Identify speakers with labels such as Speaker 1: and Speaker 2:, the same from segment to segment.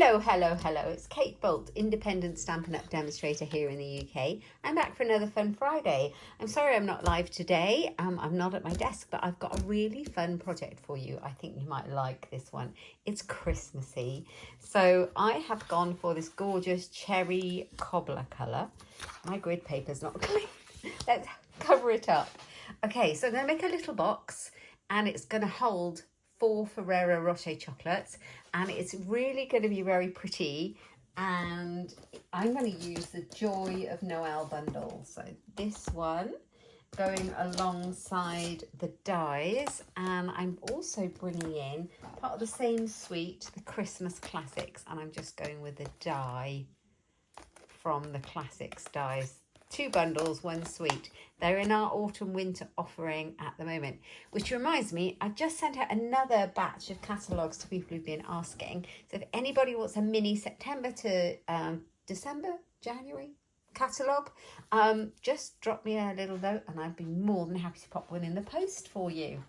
Speaker 1: Hello, hello, hello. It's Kate Bolt, independent Stampin' Up demonstrator here in the UK. I'm back for another fun Friday. I'm sorry I'm not live today. I'm not at my desk, but I've got a really fun project for you. I think you might like this one. It's Christmassy. So I have gone for this gorgeous cherry cobbler colour. My grid paper's not clean. Let's cover it up. Okay, so I'm going to make a little box and it's going to hold 4 Ferrero Roche chocolates, and it's really going to be very pretty, and I'm going to use the Joy of Noel bundle. So this one going alongside the dies, and I'm also bringing in part of the same suite, the Christmas classics, and I'm just going with the die from the classics dies. 2 bundles, 1 suite. They're in our autumn winter offering at the moment, which reminds me, I've just sent out another batch of catalogues to people who've been asking. So if anybody wants a mini September to December, January catalogue, just drop me a little note and I'd be more than happy to pop one in the post for you.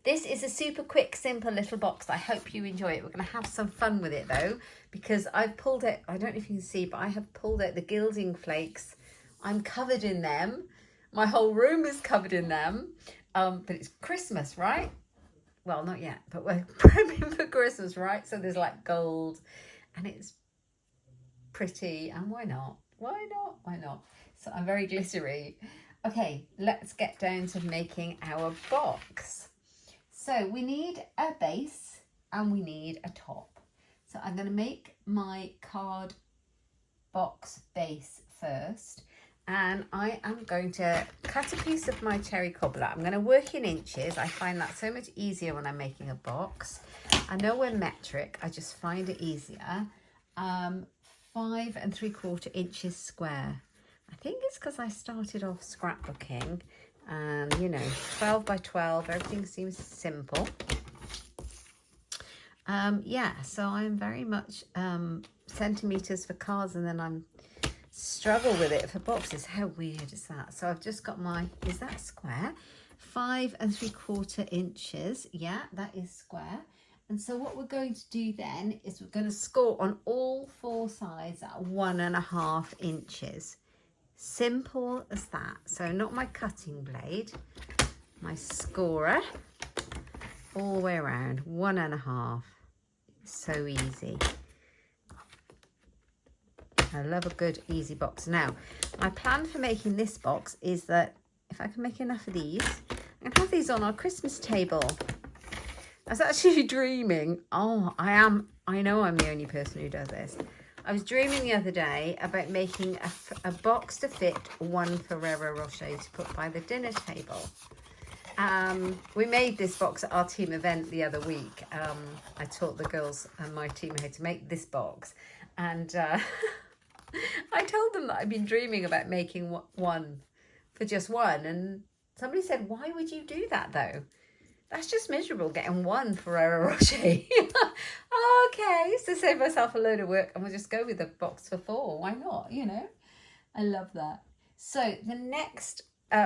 Speaker 1: This is a super quick, simple little box. I hope you enjoy it. We're going to have some fun with it though, because I've pulled it, I don't know if you can see, but I have pulled out the Gilding Flakes. I'm covered in them. My whole room is covered in them. But it's Christmas, right? Well, not yet, but we're prepping for Christmas, right? So there's like gold and it's pretty, and why not? Why not? Why not? So I'm very glittery. Okay, let's get down to making our box. So we need a base and we need a top. So I'm going to make my card box base first, and I am going to cut a piece of my cherry cobbler. I'm going to work in inches. I find that so much easier when I'm making a box. I know we're metric, I just find it easier. 5 3/4 inches square. I think it's because I started off scrapbooking. And you know, 12 by 12, everything seems simple. Yeah, so I'm very much centimeters for cards, and then I'm struggle with it for boxes. How weird is that? So I've just got my, is that square? 5 3/4 inches. Yeah, that is square. And so what we're going to do then is we're going to score on all 4 sides at 1.5 inches. Simple as that. So not my cutting blade, my scorer, all the way around, 1.5. So easy. I love a good easy box. Now, my plan for making this box is that if I can make enough of these, I can have these on our Christmas table. I was actually dreaming. Oh, I know I'm the only person who does this. I was dreaming the other day about making a box to fit 1 Ferrero Rocher to put by the dinner table. We made this box at our team event the other week. I taught the girls and my team how to make this box. And I told them that I'd been dreaming about making one for just one. And somebody said, why would you do that though? That's just miserable, getting 1 Ferrero Rocher. Okay, so save myself a load of work and we'll just go with a box for 4. Why not, you know? I love that. So the next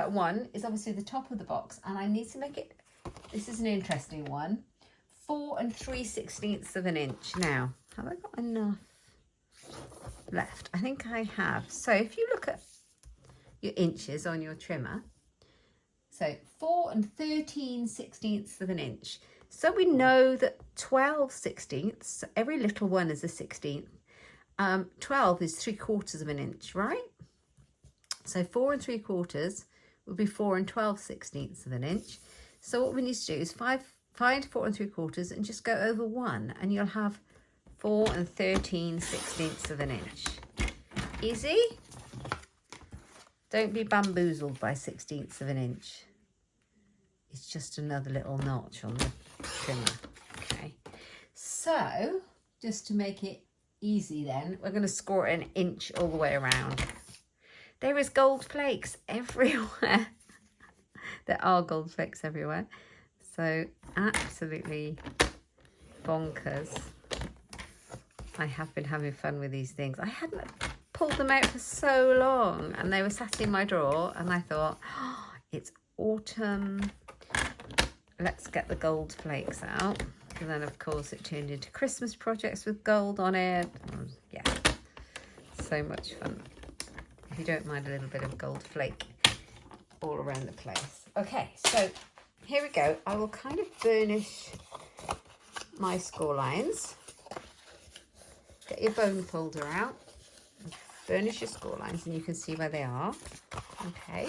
Speaker 1: one is obviously the top of the box, and I need to make it, this is an interesting one, 4 3/16 of an inch. Now, have I got enough left? I think I have. So if you look at your inches on your trimmer, so 4 13/16 of an inch. So we know that 12/16, so every little one is a 16th. 12 is 3/4 of an inch, right? So 4 3/4 would be 4 12/16 of an inch. So what we need to do is find 4 3/4 and just go over 1, and you'll have 4 13/16 of an inch. Easy? Don't be bamboozled by 16ths of an inch. It's just another little notch on the trimmer. Okay, so just to make it easy then, we're going to score an inch all the way around. There is gold flakes everywhere. There are gold flakes everywhere. So absolutely bonkers. I have been having fun with these things. I hadn't pulled them out for so long, and they were sat in my drawer, and I thought, oh, it's autumn. Let's get the gold flakes out. And then, of course, it turned into Christmas projects with gold on it. Yeah, so much fun. If you don't mind a little bit of gold flake all around the place. Okay, so here we go. I will kind of burnish my score lines. Get your bone folder out. Burnish your score lines and you can see where they are. Okay.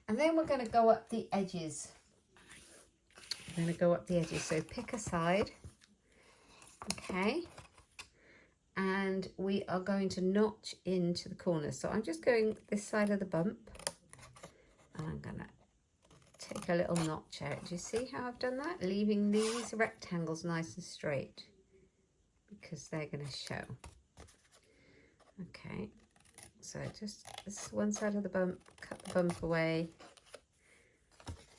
Speaker 1: And then we're going to go up the edges. I'm going to go up the edges. So pick a side. Okay. And we are going to notch into the corners. So I'm just going this side of the bump. And I'm going to take a little notch out. Do you see how I've done that? Leaving these rectangles nice and straight because they're going to show. Okay, so just this one side of the bump, cut the bump away,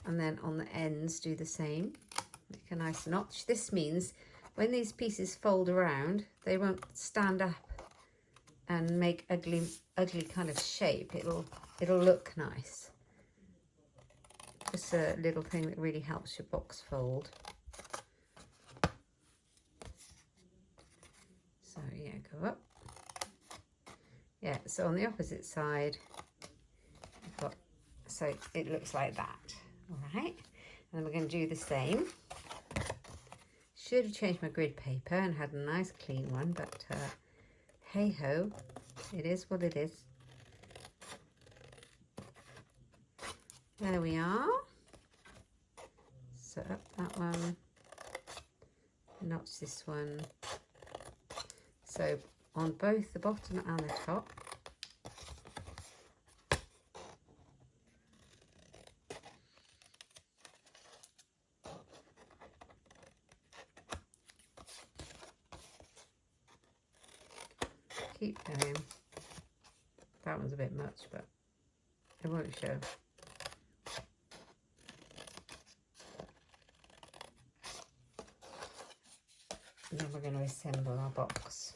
Speaker 1: and then on the ends do the same. Make a nice notch. This means when these pieces fold around, they won't stand up and make ugly kind of shape. It'll look nice. Just a little thing that really helps your box fold. So yeah, go up. Yeah, so on the opposite side, I've got, so it looks like that. All right, and then we're going to do the same. Should have changed my grid paper and had a nice clean one, but hey ho, it is what it is. There we are. So up that one, notch this one. So on both the bottom and the top. Keep going. That one's a bit much, but it won't show. And then we're going to assemble our box.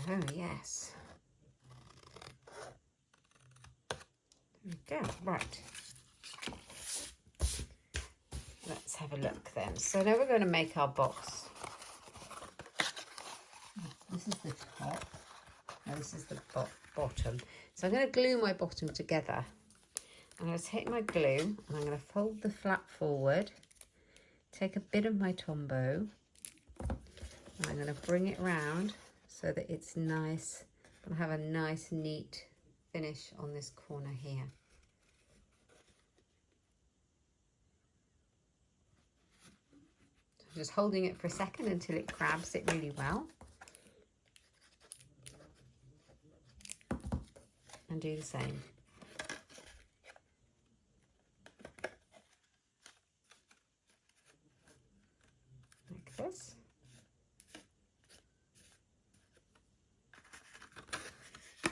Speaker 1: Oh yes, there we go. Right, let's have a look then. So now we're going to make our box. This is the top, and this is the bottom. So I'm going to glue my bottom together. I'm going to take my glue and I'm going to fold the flap forward, take a bit of my Tombow, and I'm going to bring it round so that it's nice and have a nice neat finish on this corner here. So I'm just holding it for a second until it grabs it really well. And do the same. Like this.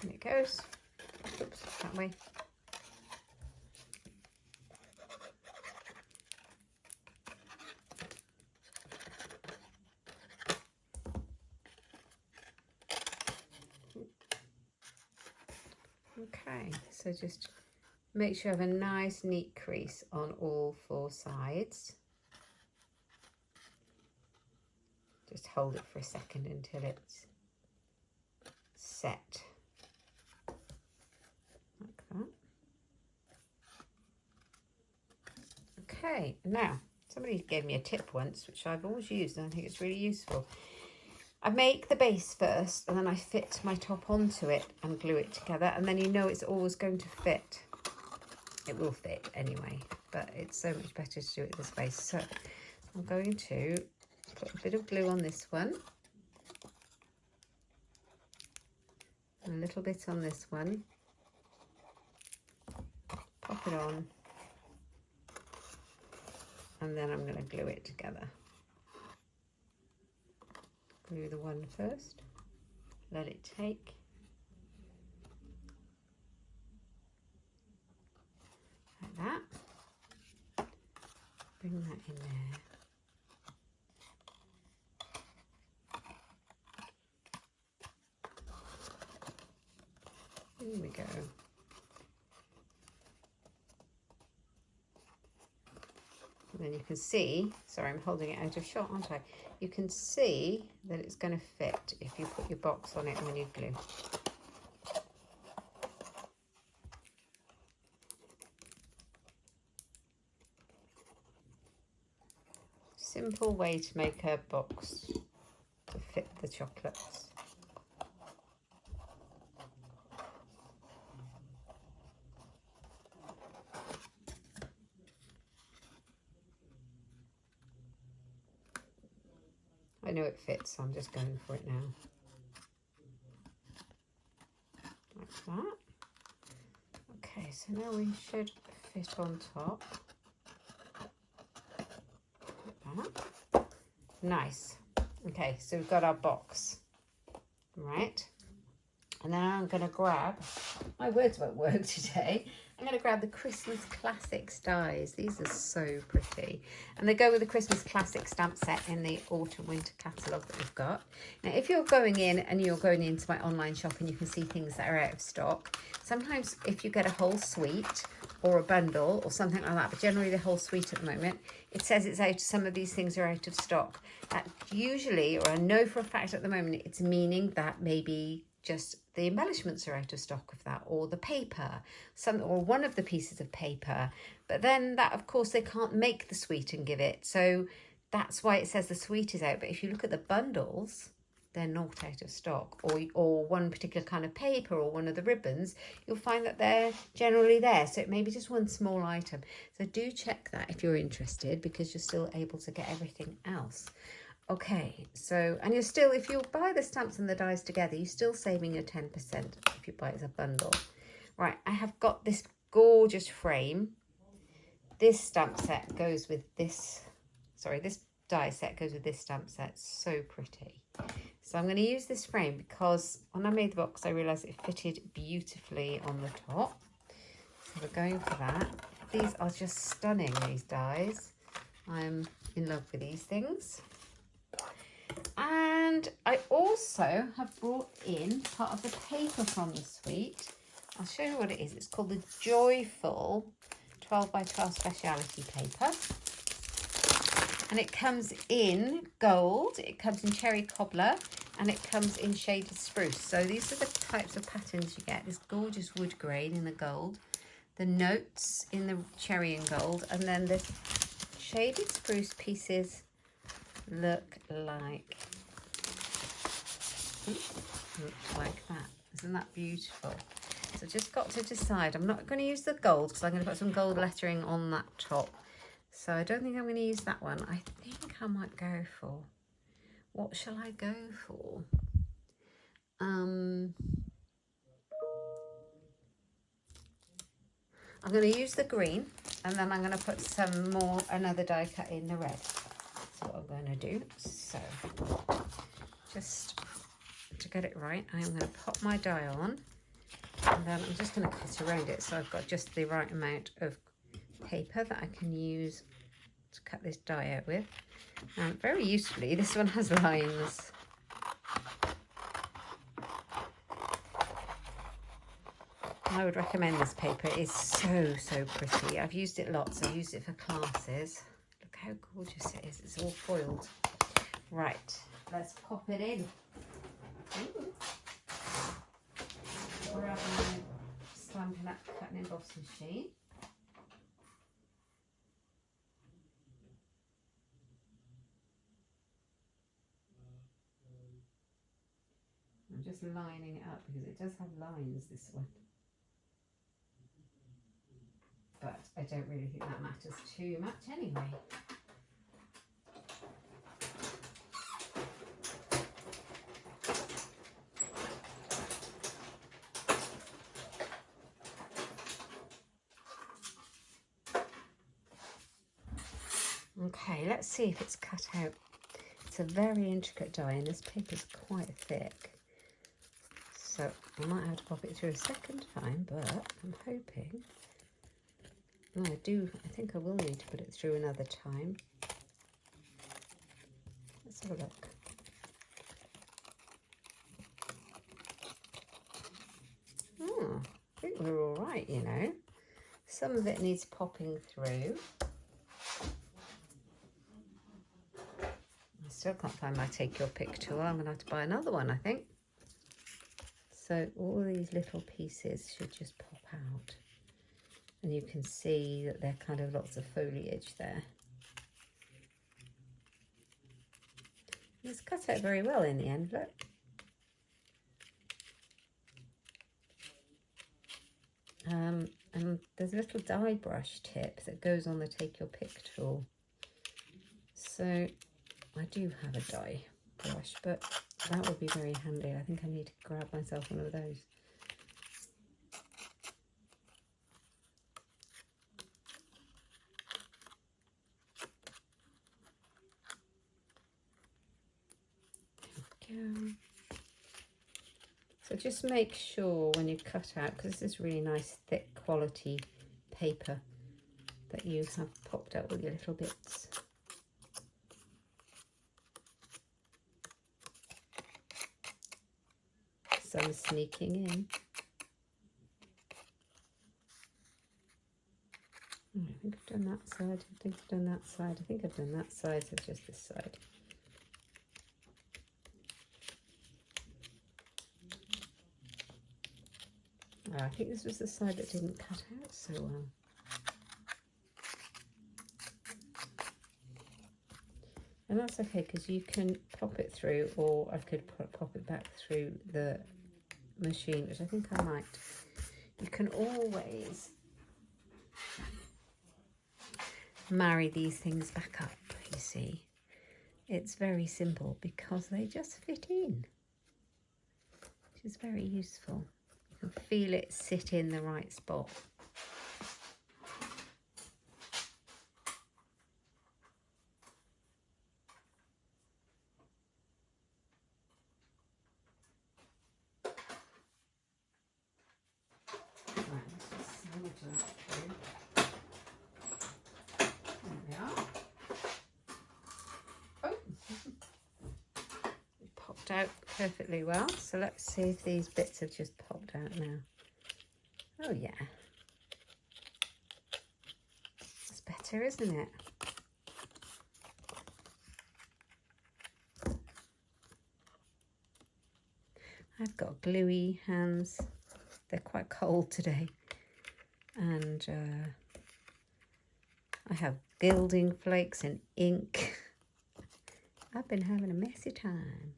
Speaker 1: And it goes. Oops, that way. Okay, so just make sure you have a nice neat crease on all four sides. Just hold it for a second until it's set. Like that. Okay, now somebody gave me a tip once, which I've always used and I think it's really useful. I make the base first and then I fit my top onto it and glue it together, and then you know it's always going to fit. It will fit anyway, but it's so much better to do it this way. So I'm going to put a bit of glue on this one, and a little bit on this one, pop it on, and then I'm going to glue it together. Glue the one first, let it take, like that, bring that in there, here we go, And then you can see, sorry, I'm holding it out of shot, aren't I? You can see that it's going to fit if you put your box on it when you glue. Simple way to make a box to fit the chocolates. I know it fits, so I'm just going for it now. Like that. Okay, so now we should fit on top. Like that. Nice. Okay, so we've got our box. Right. And then I'm going to grab, my words won't work today, I'm going to grab the Christmas Classics dies. These are so pretty. And they go with the Christmas Classic stamp set in the Autumn Winter catalogue that we've got. Now, if you're going in and you're going into my online shop and you can see things that are out of stock, sometimes if you get a whole suite or a bundle or something like that, but generally the whole suite at the moment, it says it's out, some of these things are out of stock. That usually, or I know for a fact at the moment, it's meaning that maybe just the embellishments are out of stock of that, or the paper, or one of the pieces of paper. But then that, of course, they can't make the suite and give it. So that's why it says the suite is out. But if you look at the bundles, they're not out of stock, or one particular kind of paper or one of the ribbons, you'll find that they're generally there. So it may be just one small item. So do check that if you're interested, because you're still able to get everything else. Okay, so, and you're still, if you buy the stamps and the dies together, you're still saving your 10% if you buy it as a bundle. Right, I have got this gorgeous frame. This stamp set goes with this, sorry, this die set goes with this stamp set. So pretty. So I'm going to use this frame because when I made the box, I realised it fitted beautifully on the top. So we're going for that. These are just stunning, these dies. I'm in love with these things. And I also have brought in part of the paper from the suite. I'll show you what it is. It's called the Joyful 12 by 12 speciality paper. And it comes in gold, it comes in cherry cobbler, and it comes in shaded spruce. So these are the types of patterns you get. This gorgeous wood grain in the gold, the notes in the cherry and gold, and then the shaded spruce pieces look like that. Isn't that beautiful? So just got to decide. I'm not going to use the gold because I'm going to put some gold lettering on that top. So I don't think I'm going to use that one. I think I might go for, what shall I go for? I'm going to use the green, and then I'm going to put some more, another die cut in the red. That's what I'm going to do. So just to get it right, I'm going to pop my die on, and then I'm just going to cut around it so I've got just the right amount of paper that I can use to cut this die out with. And very usefully, this one has lines. I would recommend this paper. It's so pretty. I've used it lots. I've used it for classes. Look how gorgeous it is. It's all foiled. Right, let's pop it in. Grab my Stampin' Up cutting emboss machine. I'm just lining it up because it does have lines, this one. But I don't really think that matters too much anyway. Okay, let's see if it's cut out. It's a very intricate die and this paper's quite thick. So I might have to pop it through a second time, but I'm hoping. No, I think I will need to put it through another time. Let's have a look. Oh, I think we're all right, you know. Some of it needs popping through. Still can't find my take your pick tool. I'm going to have to buy another one, I think. So all these little pieces should just pop out. And you can see that there are kind of lots of foliage there. It's cut out very well in the end, look. And there's a little dye brush tip that goes on the take your pick tool. So I do have a dye brush, but that would be very handy. I think I need to grab myself one of those. There we go. So just make sure when you cut out, because this is really nice thick quality paper, that you have popped out all your little bits. Some sneaking in. I think I've done that side. I think I've done that side. I think I've done that side, so just this side. Oh, I think this was the side that didn't cut out so well. And that's okay, because you can pop it through, or I could pop it back through the machine, which I think I might. You can always marry these things back up, you see. It's very simple because they just fit in, which is very useful. You can feel it sit in the right spot. Out perfectly well, so let's see if these bits have just popped out now. Oh yeah, it's better, isn't it? I've got gluey hands, they're quite cold today, and I have gilding flakes and ink. I've been having a messy time.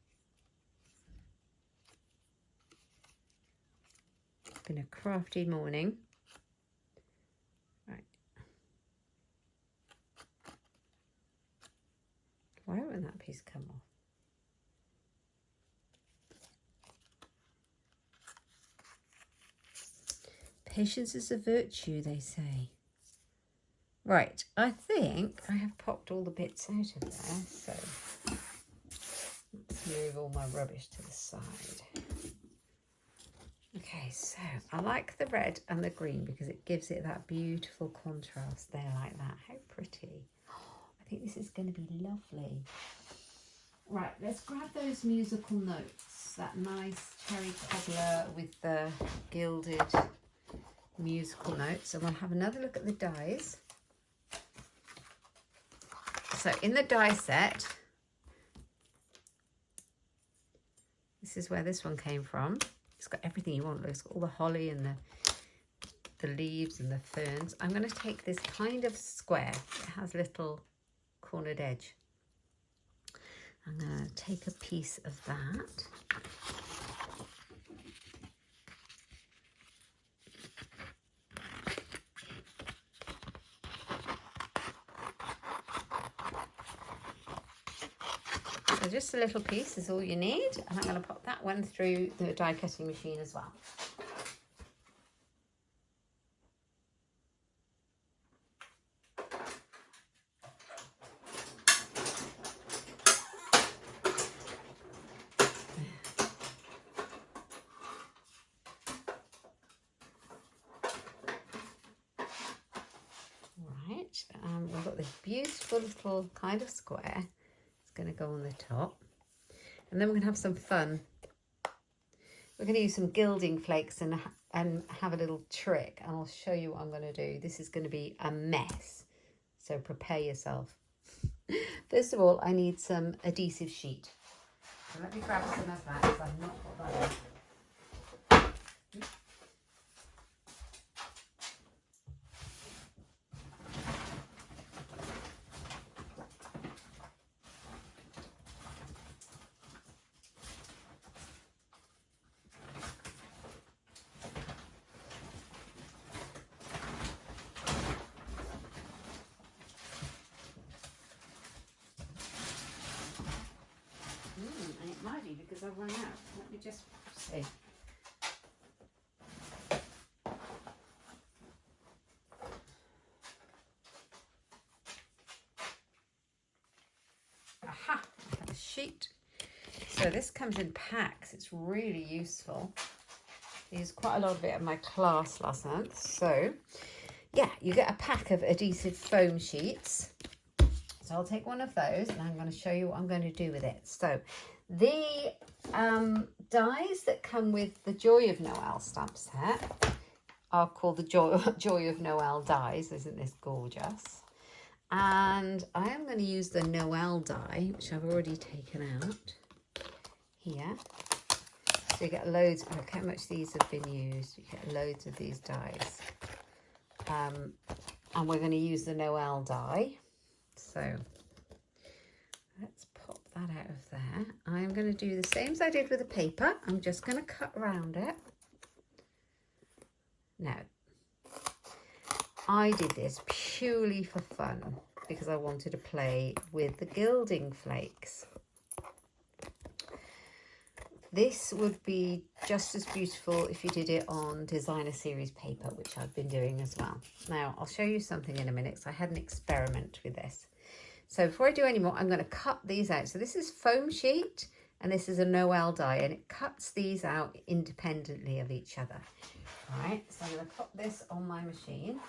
Speaker 1: Been a crafty morning. Right. Why won't that piece come off? Patience is a virtue, they say. Right, I think I have popped all the bits out of there, so let's move all my rubbish to the side. Okay, so I like the red and the green because it gives it that beautiful contrast there like that. How pretty. I think this is going to be lovely. Right, let's grab those musical notes. That nice cherry cobbler with the gilded musical notes. And we'll have another look at the dies. So in the die set, this is where this one came from. It's got everything you want. It's got all the holly and the leaves and the ferns. I'm going to take this kind of square. It has a little cornered edge. I'm going to take a piece of that. So just a little piece is all you need, and I'm going to pop that one through the die cutting machine as well. Right, we've got this beautiful little kind of square. Going to go on the top, and then we're going to have some fun. We're going to use some gilding flakes and have a little trick, and I'll show you what I'm going to do. This is going to be a mess, so prepare yourself. First of all, I need some adhesive sheet. So let me grab some of that because I've not got that in. And it might be because I've run out. Let me just see. Aha! I have a sheet. So this comes in packs. It's really useful. I used quite a lot of it in my class last month. So yeah, you get a pack of adhesive foam sheets. So I'll take one of those and I'm going to show you what I'm going to do with it. So the dies that come with the Joy of Noel stamp set are called the Joy of Noel dies. Isn't this gorgeous? And I am going to use the Noel die, which I've already taken out here. So you get loads. Look how much these have been used. You get loads of these dies. And we're going to use the Noel die. So let's pop that out of there. I'm going to do the same as I did with the paper. I'm just going to cut around it. Now, I did this purely for fun because I wanted to play with the Gilding Flakes. This would be just as beautiful if you did it on designer series paper, which I've been doing as well. Now, I'll show you something in a minute. So I had an experiment with this. So before I do any more, I'm going to cut these out. So this is foam sheet and this is a Noel die, and it cuts these out independently of each other. All right, so I'm going to put this on my machine.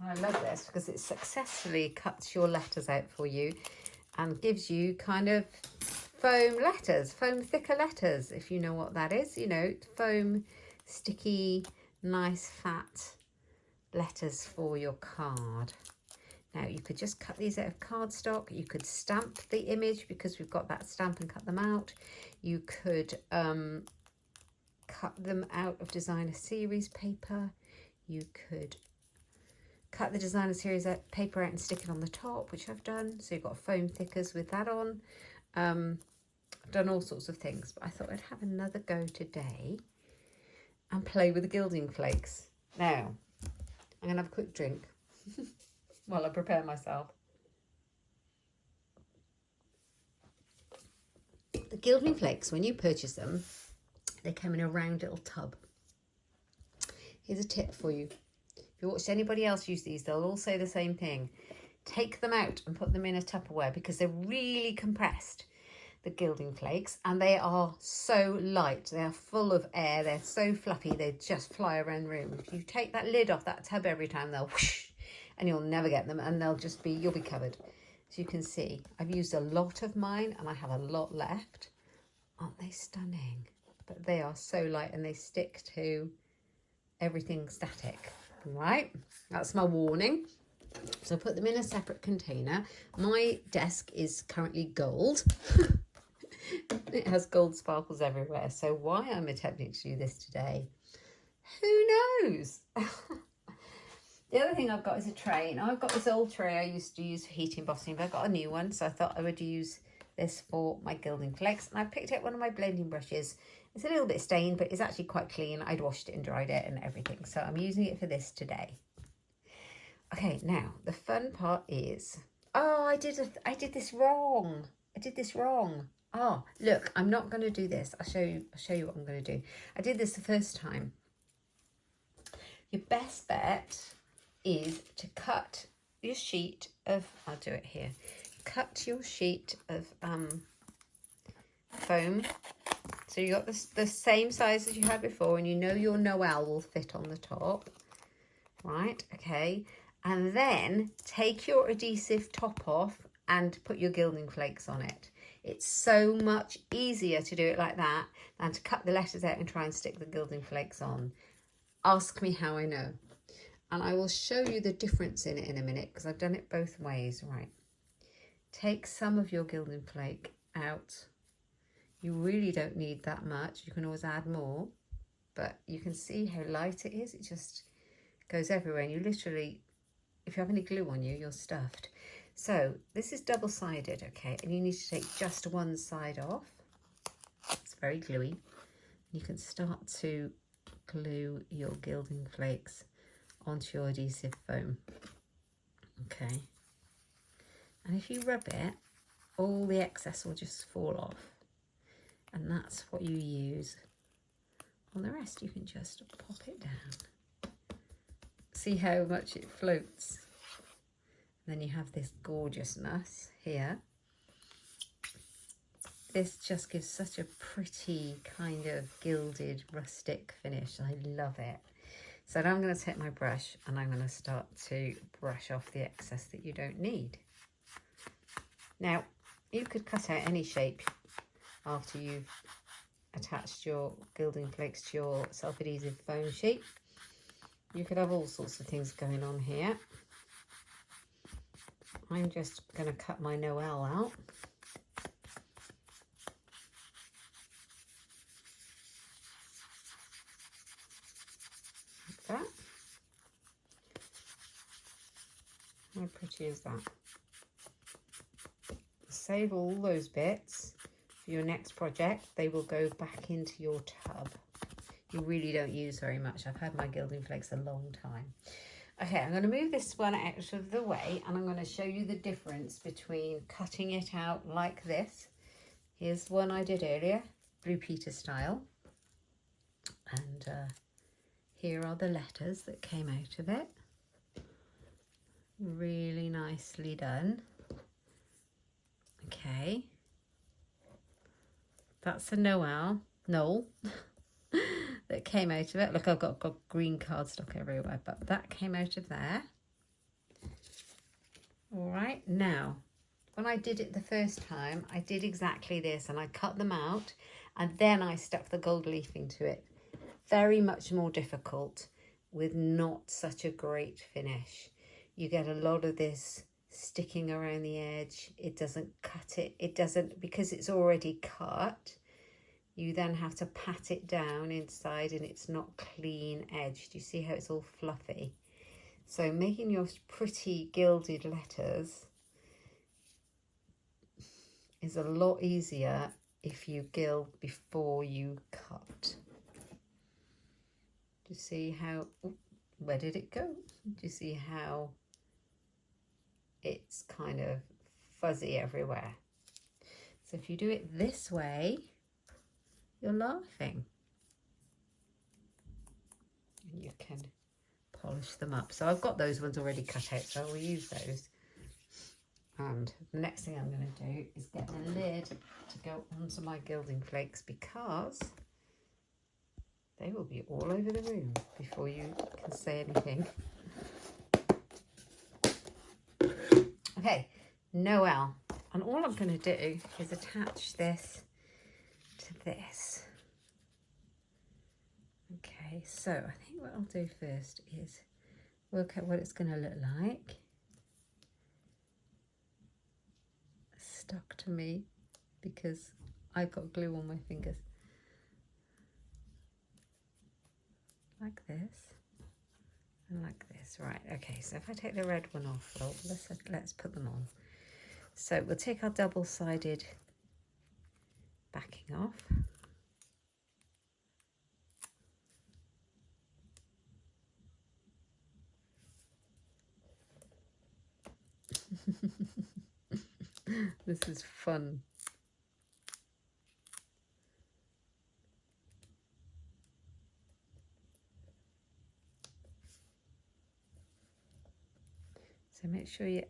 Speaker 1: I love this because it successfully cuts your letters out for you and gives you kind of foam letters, foam thicker letters, if you know what that is. You know, foam, sticky, nice fat letters for your card. Now, you could just cut these out of cardstock. You could stamp the image because we've got that stamp and cut them out. You could cut them out of designer series paper. You could cut the designer series paper out and stick it on the top, which I've done. So you've got foam thickers with that on. I've done all sorts of things, but I thought I'd have another go today and play with the Gilding Flakes. Now, I'm going to have a quick drink while I prepare myself. The Gilding Flakes, when you purchase them, they come in a round little tub. Here's a tip for you. If you watched anybody else use these, they'll all say the same thing. Take them out and put them in a Tupperware because they're really compressed, the Gilding Flakes, and they are so light. They are full of air. They're so fluffy, they just fly around the room. If you take that lid off that tub every time, they'll whoosh, and you'll never get them, and they'll just be, you'll be covered. As you can see, I've used a lot of mine and I have a lot left. Aren't they stunning? But they are so light and they stick to everything static. Right, that's my warning. So put them in a separate container. My desk is currently gold. It has gold sparkles everywhere. So why I'm attempting to do this today, who knows? The other thing I've got is a tray. Now I've got this old tray I used to use for heating embossing, but I've got a new one, so I thought I would use this for my Gilding Flakes. And I picked up one of my blending brushes. It's a little bit stained, but it's actually quite clean. I'd washed it and dried it and everything. So I'm using it for this today. Okay, now the fun part is, oh, I did this wrong. I did this wrong. Oh, look, I'm not going to do this. I'll show you what I'm going to do. I did this the first time. Your best bet is to cut your sheet of, I'll do it here. Cut your sheet of foam. So you got the same size as you had before, and you know your Noel will fit on the top. Right, okay. And then take your adhesive top off and put your gilding flakes on it. It's so much easier to do it like that than to cut the letters out and try and stick the gilding flakes on. Ask me how I know. And I will show you the difference in it in a minute because I've done it both ways. Right. Take some of your gilding flake out. You really don't need that much. You can always add more, but you can see how light it is. It just goes everywhere, and you literally, if you have any glue on you, you're stuffed. So this is double-sided, okay, and you need to take just one side off. It's very gluey. You can start to glue your gilding flakes onto your adhesive foam, okay. And if you rub it, all the excess will just fall off, and that's what you use on the rest. You can just pop it down. See how much it floats? Then you have this gorgeousness here. This just gives such a pretty kind of gilded rustic finish. I love it. So now I'm going to take my brush and I'm going to start to brush off the excess that you don't need. Now, you could cut out any shape after you've attached your gilding flakes to your self-adhesive foam sheet. You could have all sorts of things going on here. I'm just going to cut my Noel out. Like that. How pretty is that? Save all those bits for your next project. They will go back into your tub. You really don't use very much. I've had my gilding flakes a long time. Okay, I'm going to move this one out of the way and I'm going to show you the difference between cutting it out like this. Here's one I did earlier, Blue Peter style. And here are the letters that came out of it. Really nicely done. Okay. That's a Noel that came out of it. Look, I've got green cardstock everywhere, but that came out of there. All right, now, when I did it the first time, I did exactly this, and I cut them out, and then I stuck the gold leaf into it. Very much more difficult, with not such a great finish. You get a lot of this sticking around the edge. It doesn't cut it. It doesn't, because it's already cut. You then have to pat it down inside and it's not clean edged. You see how it's all fluffy? So making your pretty gilded letters is a lot easier if you gild before you cut. Do you see how, where did it go? Do you see how it's kind of fuzzy everywhere? So if you do it this way, you're laughing. And you can polish them up. So I've got those ones already cut out, so I will use those. And the next thing I'm going to do is get the lid to go onto my gilding flakes, because they will be all over the room before you can say anything. Okay, Noel. And all I'm going to do is attach this to this. Okay, so I think what I'll do first is work out what it's going to look like. Stuck to me because I've got glue on my fingers. Like this and like this. Right, okay, so if I take the red one off, well, let's put them on. So we'll take our double-sided backing off. This is fun. So make sure your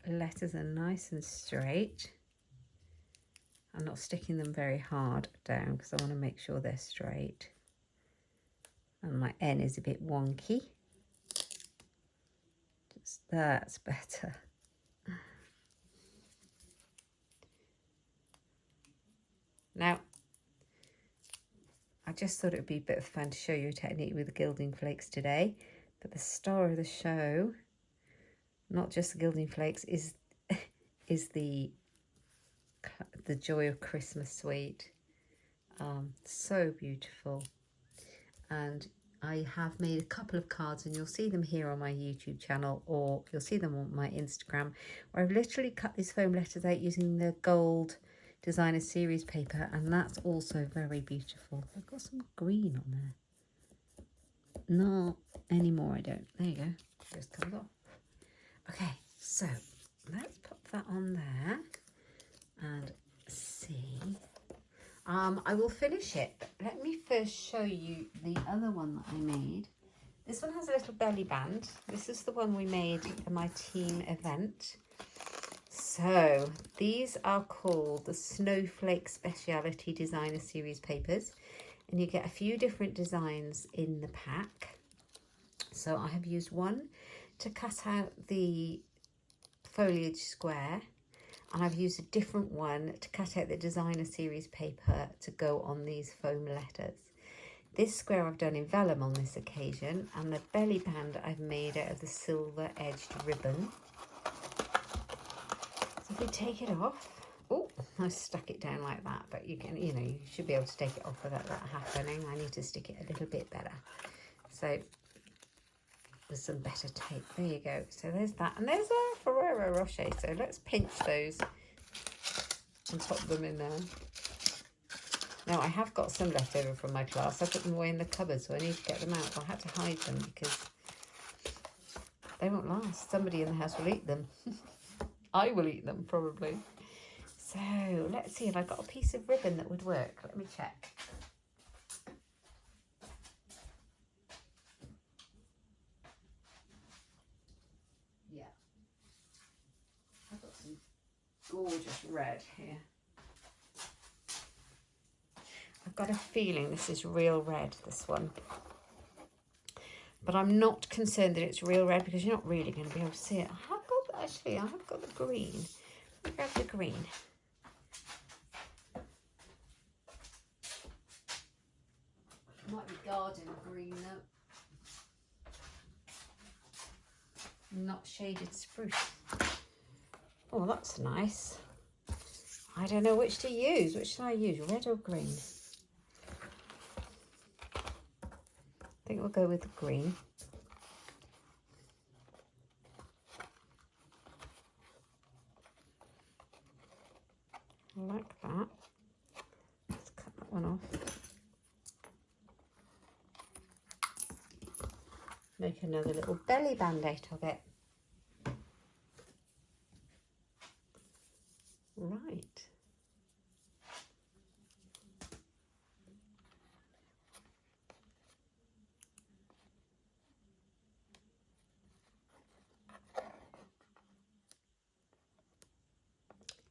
Speaker 1: letters are nice and straight. I'm not sticking them very hard down because I want to make sure they're straight. And my N is a bit wonky. Just that's better. just thought it would be a bit of fun to show you a technique with the Gilding Flakes today. But the star of the show, not just the Gilding Flakes, is the Joy of Christmas suite. So beautiful. And I have made a couple of cards, and you'll see them here on my YouTube channel, or you'll see them on my Instagram, where I've literally cut these foam letters out using the gold designer series paper, and that's also very beautiful. I've got some green on there. Not anymore, I don't. There you go. Just comes off. Okay, so let's pop that on there and see. I will finish it, but let me first show you the other one that I made. This one has a little belly band. This is the one we made at my team event. So these are called the Snowflake Speciality Designer Series papers, and you get a few different designs in the pack. So I have used one to cut out the foliage square, and I've used a different one to cut out the designer series paper to go on these foam letters. This square I've done in vellum on this occasion, and the belly band I've made out of the silver edged ribbon. So if we take it off, oh, I stuck it down like that, but you can, you should be able to take it off without that happening. I need to stick it a little bit better. So with some better tape. There you go. So there's that. And there's a Ferrero Roche. So let's pinch those and pop them in there. Now I have got some left over from my class. I put them away in the cupboard, so I need to get them out. I had to hide them because they won't last. Somebody in the house will eat them. I will eat them probably. So let's see if I've got a piece of ribbon that would work. Let me check. Gorgeous red here. I've got a feeling this is real red, this one. But I'm not concerned that it's real red because you're not really going to be able to see it. I have got the green. Let me grab the green. Might be garden green though. Not shaded spruce. Oh, that's nice. I don't know which to use. Which should I use, red or green? I think we'll go with the green. I like that. Let's cut that one off. Make another little belly band out of it. Right.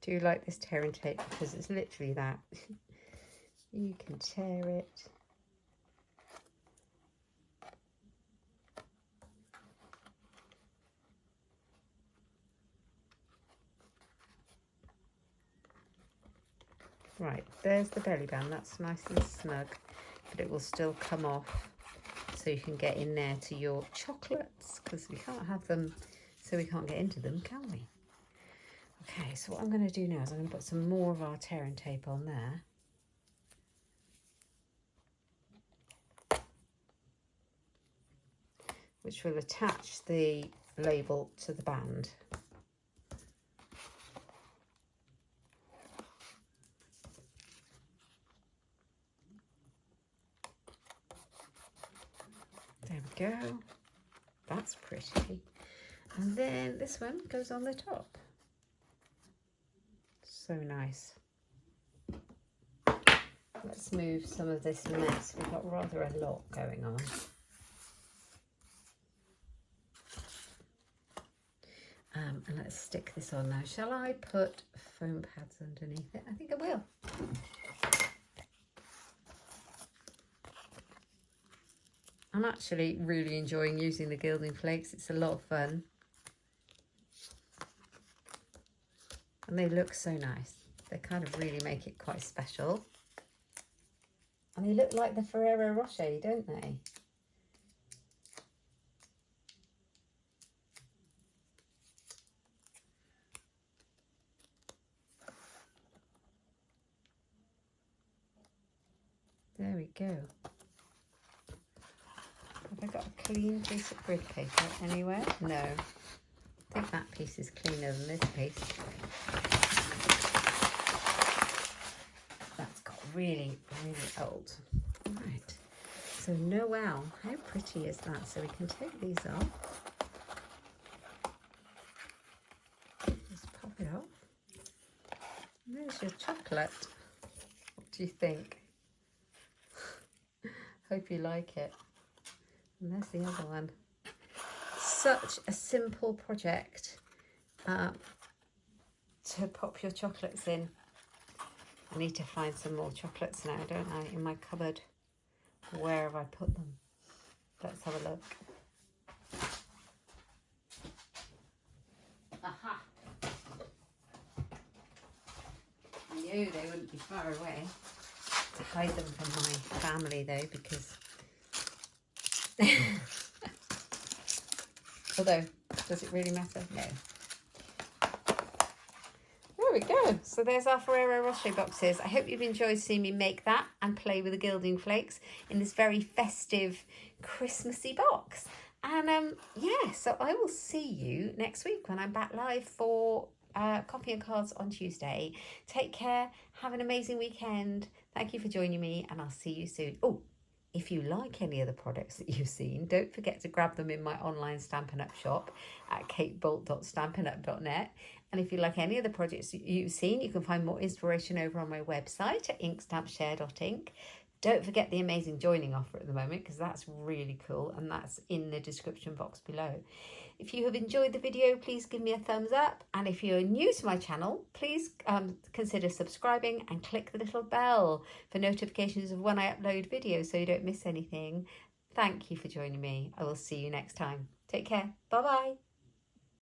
Speaker 1: Do you like this tear and tape? Because it's literally that. You can tear it. Right, there's the belly band. That's nice and snug, but it will still come off so you can get in there to your chocolates, because we can't have them, so we can't get into them, can we? Okay, so what I'm going to do now is I'm going to put some more of our tear and tape on there. Which will attach the label to the band. There we go. That's pretty. And then this one goes on the top. So nice. Let's move some of this mess. We've got rather a lot going on. And let's stick this on now. Shall I put foam pads underneath it? I think I will. I'm actually really enjoying using the Gilding Flakes. It's a lot of fun. And they look so nice. They kind of really make it quite special. And they look like the Ferrero Roche, don't they? There we go. Have I got a clean piece of grid paper anywhere? No. I think that piece is cleaner than this piece. That's got really, really old. Right. So Noel, how pretty is that? So we can take these off. Just pop it off. And there's your chocolate. What do you think? Hope you like it. And there's the other one. Such a simple project to pop your chocolates in. I need to find some more chocolates now, don't I, in my cupboard. Where have I put them? Let's have a look. Aha! I knew they wouldn't be far away. To hide them from my family though, because although, does it really matter? No. There we go. So there's our Ferrero Rocher boxes. I hope you've enjoyed seeing me make that and play with the Gilding Flakes in this very festive, Christmassy box. And yeah, so I will see you next week when I'm back live for Copy and Cards on Tuesday. Take care. Have an amazing weekend. Thank you for joining me, and I'll see you soon. Oh, if you like any of the products that you've seen, don't forget to grab them in my online Stampin' Up shop at katebolt.stampinup.net. And if you like any of the projects that you've seen, you can find more inspiration over on my website at inkstampshare.ink. Don't forget the amazing joining offer at the moment, because that's really cool, and that's in the description box below. If you have enjoyed the video, please give me a thumbs up. And if you're new to my channel, please consider subscribing and click the little bell for notifications of when I upload videos so you don't miss anything. Thank you for joining me. I will see you next time. Take care. Bye-bye.